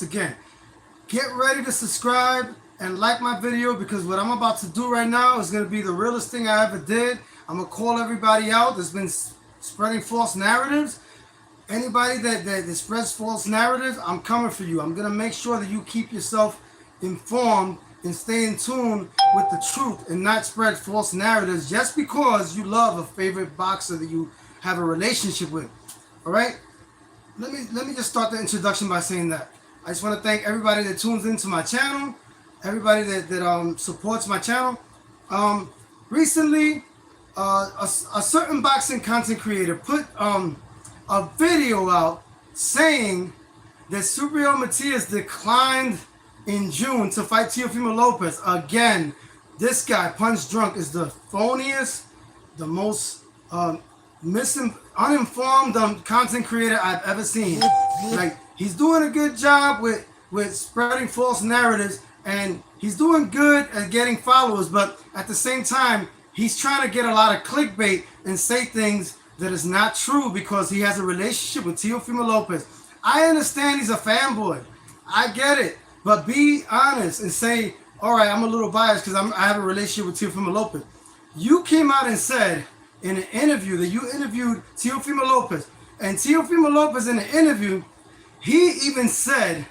again. Get ready to subscribe and like my video because what I'm about to do right now is going to be the realest thing I ever did. I'm going to call everybody out that's been spreading false narratives. Anybody that spreads false narratives, I'm coming for you. I'm going to make sure that you keep yourself informed and stay in tune with the truth and not spread false narratives just because you love a favorite boxer that you have a relationship with. All right? Let me just start the introduction by saying that. I just want to thank everybody that tunes into my channel, everybody that supports my channel. Recently, a certain boxing content creator put a video out saying that Matias declined in June to fight Teofimo Lopez. Again, this guy, Punch Drunk, is the phoniest, the most uninformed content creator I've ever seen. Like, he's doing a good job with spreading false narratives, and he's doing good at getting followers, but at the same time, he's trying to get a lot of clickbait and say things that is not true because he has a relationship with Teofimo Lopez. I understand he's a fanboy. I get it. But be honest and say, all right, I'm a little biased because I have a relationship with Teofimo Lopez. You came out and said in an interview that you interviewed Teofimo Lopez. And Teofimo Lopez in the interview, he even said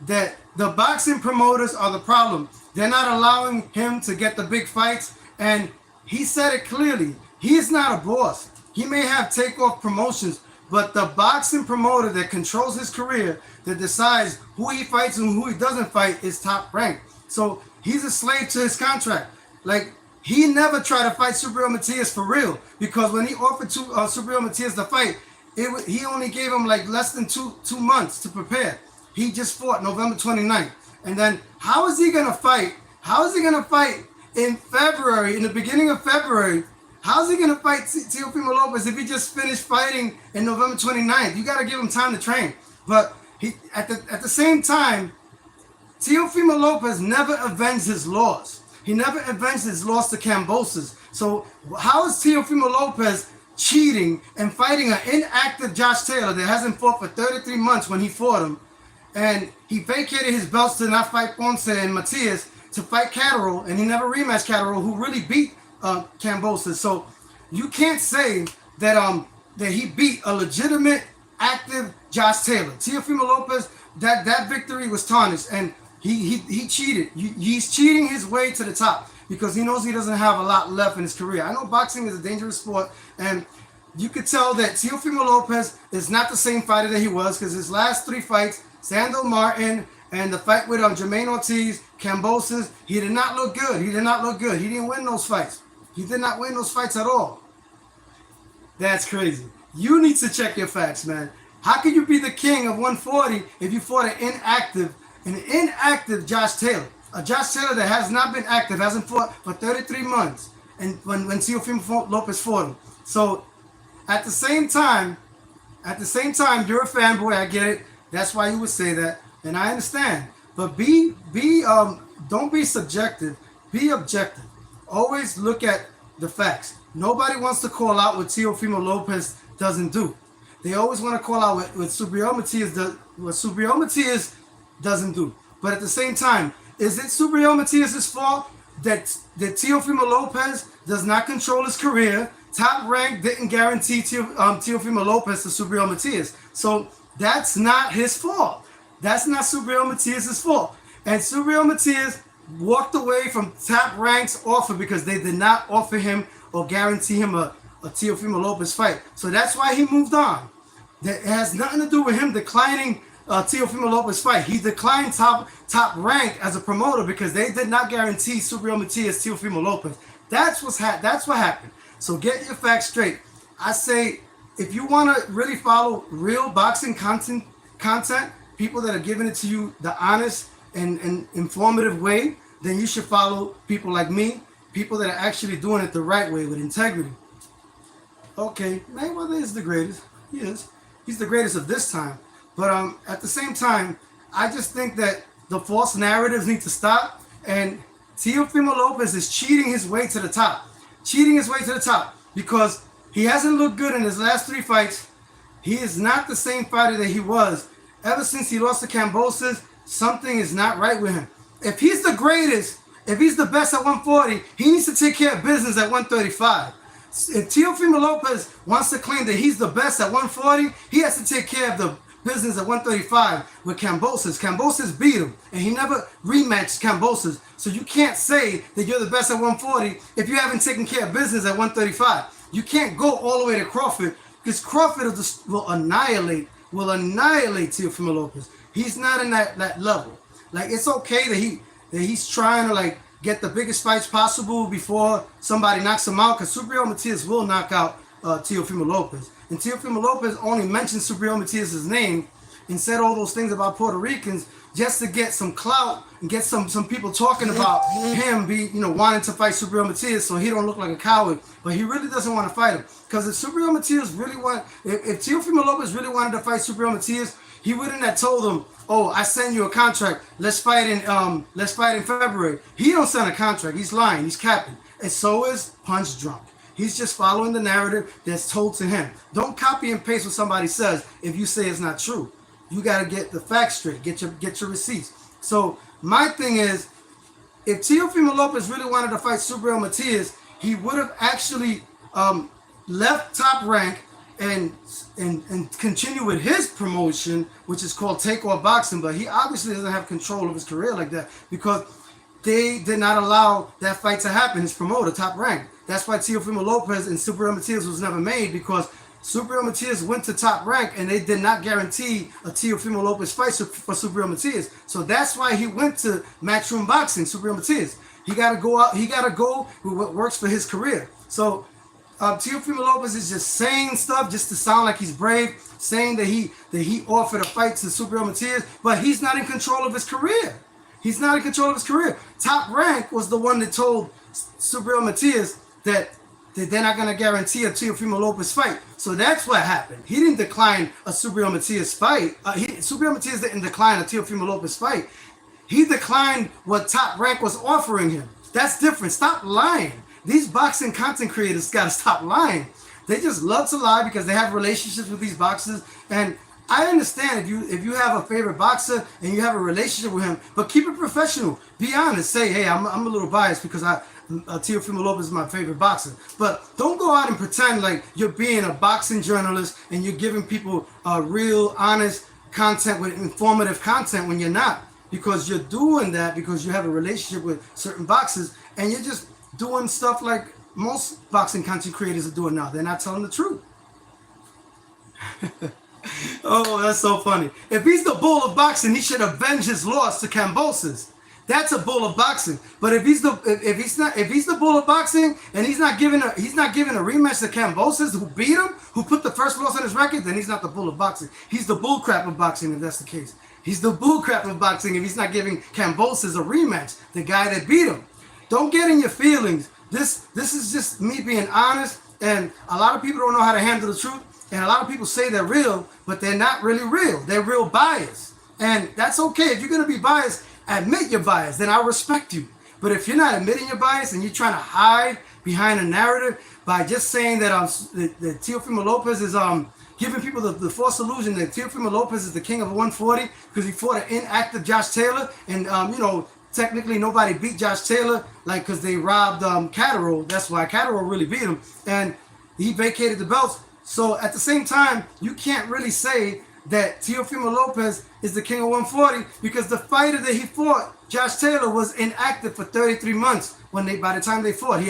that the boxing promoters are the problem. They're not allowing him to get the big fights. And he said it clearly. He is not a boss. He may have takeoff promotions, but the boxing promoter that controls his career, that decides who he fights and who he doesn't fight, is Top Rank. So he's a slave to his contract. Like, he never tried to fight Matias for real, because when he offered to Matias the fight, he only gave him like less than two months to prepare. He just fought November 29th. And then how is he going to fight? How is he going to fight in February, in the beginning of February? How's he going to fight Teofimo Lopez if he just finished fighting in November 29th? You got to give him time to train. But he at the same time, Teofimo Lopez never avenged his loss. He never avenged his loss to kambosos. So how is Teofimo Lopez cheating and fighting an inactive Josh Taylor that hasn't fought for 33 months when he fought him? And he vacated his belts to not fight Ponce and Matias, to fight Catterall, and he never rematched Catterall, who really beat kambosos. So you can't say that that he beat a legitimate active Josh Taylor. Teofimo Lopez, that victory was tarnished, and he cheated. He's cheating his way to the top because he knows he doesn't have a lot left in his career. I know boxing is a dangerous sport, and you could tell that Teofimo Lopez is not the same fighter that he was, because his last 3 fights, Sandor Martin and the fight with Jermaine Ortiz, kambosos, he did not look good. He did not look good. He didn't win those fights. He did not win those fights at all. That's crazy. You need to check your facts, man. How can you be the king of 140 if you fought an inactive Josh Taylor? A Josh Taylor that has not been active, hasn't fought for 33 months, and when Teofimo Lopez fought him. So at the same time, you're a fanboy. I get it. That's why you would say that, and I understand. But don't be subjective. Be objective. Always look at the facts. Nobody wants to call out what Teofimo Lopez doesn't do. They always want to call out what Matias doesn't do. But at the same time, is it Matias' fault that Teofimo Lopez does not control his career? Top Rank didn't guarantee Teofimo Lopez to Matias. So that's not his fault. That's not Matias' fault. And Matias walked away from Top Rank's offer because they did not offer him or guarantee him a Teofimo Lopez fight. So that's why he moved on. That has nothing to do with him declining Teofimo Lopez fight. He declined Top Rank as a promoter because they did not guarantee Matias Teofimo Lopez. That's what happened. So get your facts straight. I say, if you want to really follow real boxing content, people that are giving it to you the honest and informative way, then you should follow people like me, people that are actually doing it the right way with integrity. Okay, Mayweather is the greatest. He is. He's the greatest of this time. But at the same time, I just think that the false narratives need to stop. And Teofimo Lopez is cheating his way to the top. Because he hasn't looked good in his last 3 fights. He is not the same fighter that he was. ever since he lost to Kambosos, something is not right with him. If he's the greatest, if he's the best at 140, he needs to take care of business at 135. If Teofimo Lopez wants to claim that he's the best at 140, he has to take care of the business at 135 with Kambosos. Kambosos beat him, and he never rematched Kambosos. So you can't say that you're the best at 140 if you haven't taken care of business at 135. You can't go all the way to Crawford, because Crawford will annihilate Teofimo Lopez. He's not in that level. Like, it's okay that he's trying to like get the biggest fights possible before somebody knocks him out, because Subriel Matias will knock out Teofimo Lopez. And Teofimo Lopez only mentioned Subriel Matias' name and said all those things about Puerto Ricans just to get some clout and get some people talking about him wanting to fight Subriel Matias so he don't look like a coward. But he really doesn't want to fight him, because if Subriel Matias if Teofimo Lopez really wanted to fight Subriel Matias, he wouldn't have told him, "Oh, I send you a contract. Let's fight in February." He don't send a contract. He's lying. He's capping. And so is Punch Drunk. He's just following the narrative that's told to him. Don't copy and paste what somebody says if you say it's not true. You got to get the facts straight. Get your receipts. So my thing is, if Teofimo Lopez really wanted to fight Subriel Matias, he would have actually left Top Rank and continue with his promotion, which is called Takeoff Boxing. But he obviously doesn't have control of his career like that, because they did not allow that fight to happen. His promoter, Top Rank. That's why Teofimo Lopez and Subriel Matias was never made, because Subriel Matias went to Top Rank and they did not guarantee a Teofimo Lopez fight for Subriel Matias. So that's why he went to Matchroom Boxing, Subriel Matias. He got to go out. He got to go with what works for his career. So Teofimo Lopez is just saying stuff just to sound like he's brave, saying that he offered a fight to Subriel Matias, but he's not in control of his career. He's not in control of his career. Top Rank was the one that told Subriel Matias that they're not going to guarantee a Teofimo Lopez fight. So that's what happened. He didn't decline a Subriel Matias fight. Subriel Matias didn't decline a Teofimo Lopez fight. He declined what Top Rank was offering him. That's different. Stop lying. These boxing content creators got to stop lying. They just love to lie because they have relationships with these boxers. And I understand if you have a favorite boxer and you have a relationship with him, but keep it professional. Be honest. Say, hey, I'm a little biased because Teofimo Lopez is my favorite boxer. But don't go out and pretend like you're being a boxing journalist and you're giving people real, honest content with informative content when you're not. Because you're doing that because you have a relationship with certain boxers, and you're just doing stuff like most boxing content creators are doing now. They're not telling the truth. Oh, that's so funny. If he's the bull of boxing, he should avenge his loss to Kambosos. That's a bull of boxing. But if he's the bull of boxing and he's not giving a rematch to Kambosos, who beat him, who put the first loss on his record, then he's not the bull of boxing. He's the bull crap of boxing if that's the case. He's the bull crap of boxing if he's not giving Kambosos a rematch, the guy that beat him. Don't get in your feelings. This is just me being honest, and a lot of people don't know how to handle the truth, and a lot of people say they're real, but they're not really real. They're real biased. And that's okay. If you're going to be biased, admit you're biased, then I'll respect you. But if you're not admitting you're biased and you're trying to hide behind a narrative by just saying that that Teofimo Lopez is giving people the false illusion that Teofimo Lopez is the king of 140 because he fought an inactive Josh Taylor, and technically nobody beat Josh Taylor, like, because they robbed Catterall. That's why Catterall really beat him, and he vacated the belts. So at the same time, you can't really say that Teofimo Lopez is the king of 140 because the fighter that he fought, Josh Taylor, was inactive for 33 months by the time they fought. He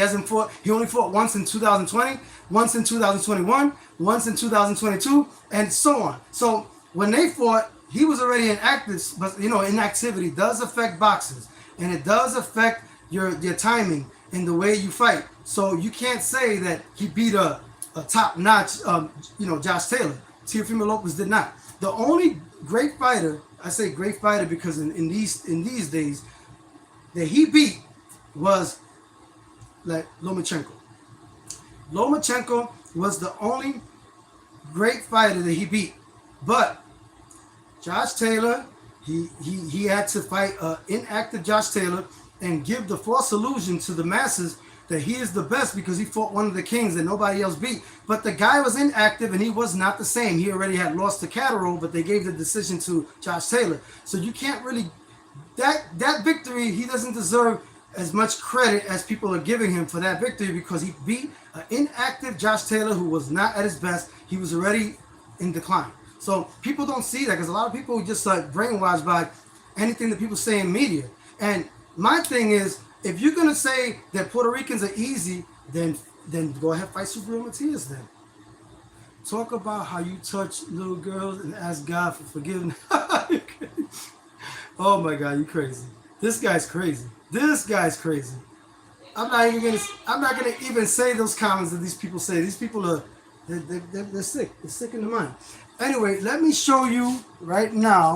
only fought once in 2020, once in 2021, once in 2022, and so on. So when they fought, he was already inactive, but inactivity does affect boxers, and it does affect your timing and the way you fight. So you can't say that he beat a top-notch, Josh Taylor. Teofimo Lopez did not. The only great fighter, I say great fighter because in these days, that he beat was like Lomachenko. Lomachenko was the only great fighter that he beat. But Josh Taylor, he had to fight inactive Josh Taylor and give the false illusion to the masses that he is the best because he fought one of the kings that nobody else beat. But the guy was inactive and he was not the same. He already had lost to Catterall, but they gave the decision to Josh Taylor. So you can't really that victory. He doesn't deserve as much credit as people are giving him for that victory because he beat an inactive Josh Taylor who was not at his best. He was already in decline. So people don't see that because a lot of people just like brainwashed by anything that people say in media. And my thing is, if you're gonna say that Puerto Ricans are easy, then go ahead fight Subriel Matias then. Talk about how you touch little girls and ask God for forgiveness. Oh my God, you crazy. This guy's crazy. This guy's crazy. I'm not gonna even say those comments that these people say. These people are they're sick. They're sick in the mind. Anyway, let me show you right now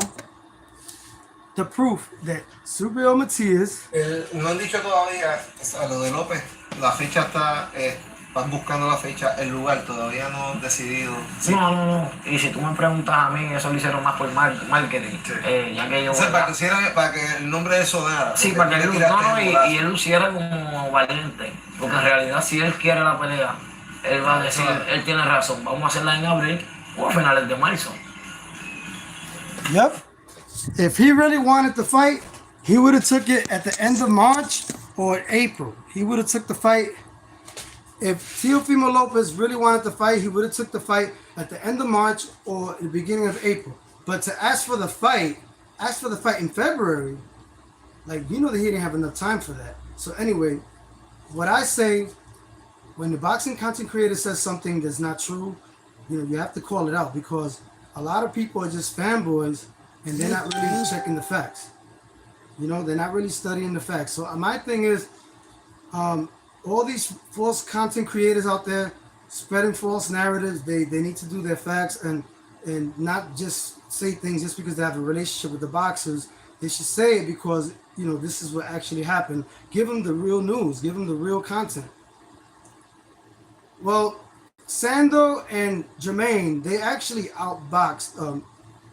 the proof that Subriel Matias. No han dicho todavía a lo de López. La fecha está. Están buscando la fecha, el lugar todavía no han decidido. Sí. No. Y si tú me preguntas a mí, eso lo hicieron más por marketing. Sí. Ya que yo. O sea, para que el nombre de eso sonara. Sí, para que y él luciera como valiente. Porque en realidad, si él quiere la pelea, él va a decir, él tiene razón. Vamos a hacerla en abril o a finales de marzo. Yep. If he really wanted to fight, he would have took it at the end of March or April. He would have took the fight. If Teofimo Lopez really wanted to fight, he would have took the fight at the end of March or the beginning of April. But to ask for the fight in February, like, you know that he didn't have enough time for that. So anyway, what I say, when the boxing content creator says something that's not true, you have to call it out because a lot of people are just fanboys and they're not really checking the facts. They're not really studying the facts. So my thing is, all these false content creators out there spreading false narratives, they need to do their facts and not just say things just because they have a relationship with the boxers. They should say it because, this is what actually happened. Give them the real news. Give them the real content. Well, Sando and Jermaine, they actually outboxed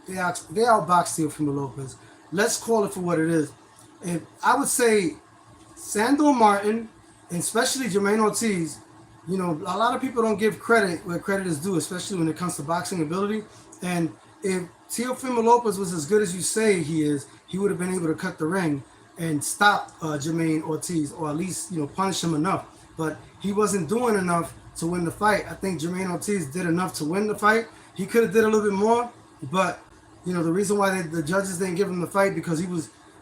they outboxed Teofimo Lopez. Let's call it for what it is. And I would say Sando Martin, and especially Jermaine Ortiz, a lot of people don't give credit where credit is due, especially when it comes to boxing ability. And if Teofimo Lopez was as good as you say he is, he would have been able to cut the ring and stop Jermaine Ortiz, or at least, punish him enough. But he wasn't doing enough to win the fight. I think Jermaine Ortiz did enough to win the fight. He could have did a little bit more, but, the reason why the judges didn't give him the fight because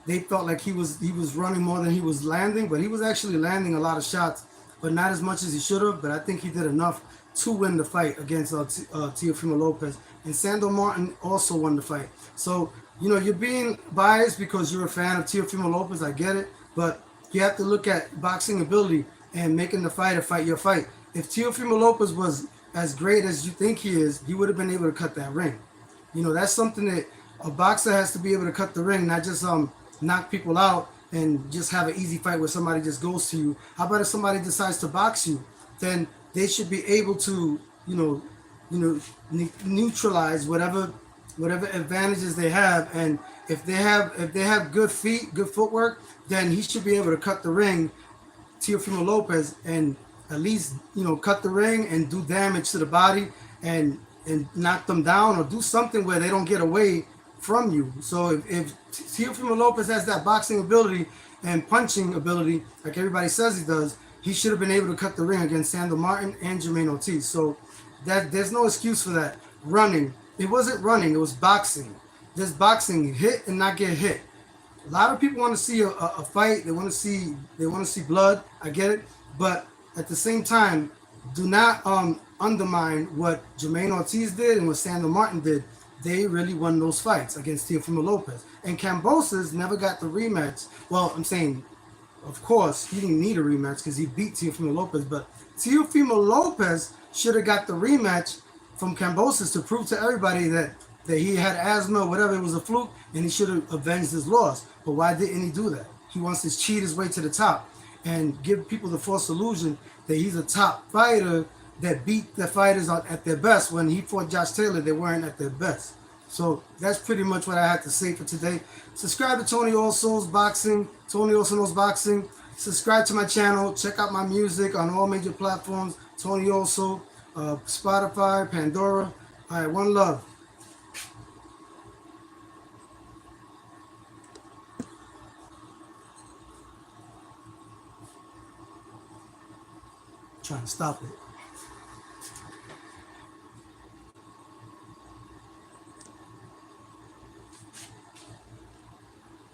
they felt like he was running more than he was landing, but he was actually landing a lot of shots, but not as much as he should have. But I think he did enough to win the fight against Teofimo Lopez. And Sando Martin also won the fight. So, you're being biased because you're a fan of Teofimo Lopez. I get it. But you have to look at boxing ability and making the fighter fight your fight. If Teofimo Lopez was as great as you think he is, he would have been able to cut that ring. That's something that a boxer has to be able to cut the ring, not just knock people out and just have an easy fight where somebody just goes to you. How about if somebody decides to box you? Then they should be able to, neutralize whatever advantages they have. And if they have good feet, good footwork, then he should be able to cut the ring, Teofimo Lopez, and at least cut the ring and do damage to the body and knock them down or do something where they don't get away from you. So if Teofimo Lopez has that boxing ability and punching ability, like everybody says he does, he should have been able to cut the ring against Sando Martin and Jermaine Ortiz. So that there's no excuse for that. Running. It wasn't running, it was boxing. This boxing, hit and not get hit. A lot of people want to see a fight, they want to see blood. I get it. But at the same time, do not undermine what Jermaine Ortiz did and what Sando Martin did. They really won those fights against Teofimo Lopez. And Kambosos never got the rematch. Well, I'm saying, of course, he didn't need a rematch because he beat Teofimo Lopez. But Teofimo Lopez should have got the rematch from Kambosos to prove to everybody that he had asthma or whatever, it was a fluke, and he should have avenged his loss. But why didn't he do that? He wants to cheat his way to the top and give people the false illusion that he's a top fighter that beat the fighters at their best. When he fought Josh Taylor, they weren't at their best. So that's pretty much what I had to say for today. Subscribe to Tony All Souls Boxing, Tony Also Knows Boxing. Subscribe to my channel. Check out my music on all major platforms. Tony Oso, Spotify, Pandora. All right, one love. Trying to stop it.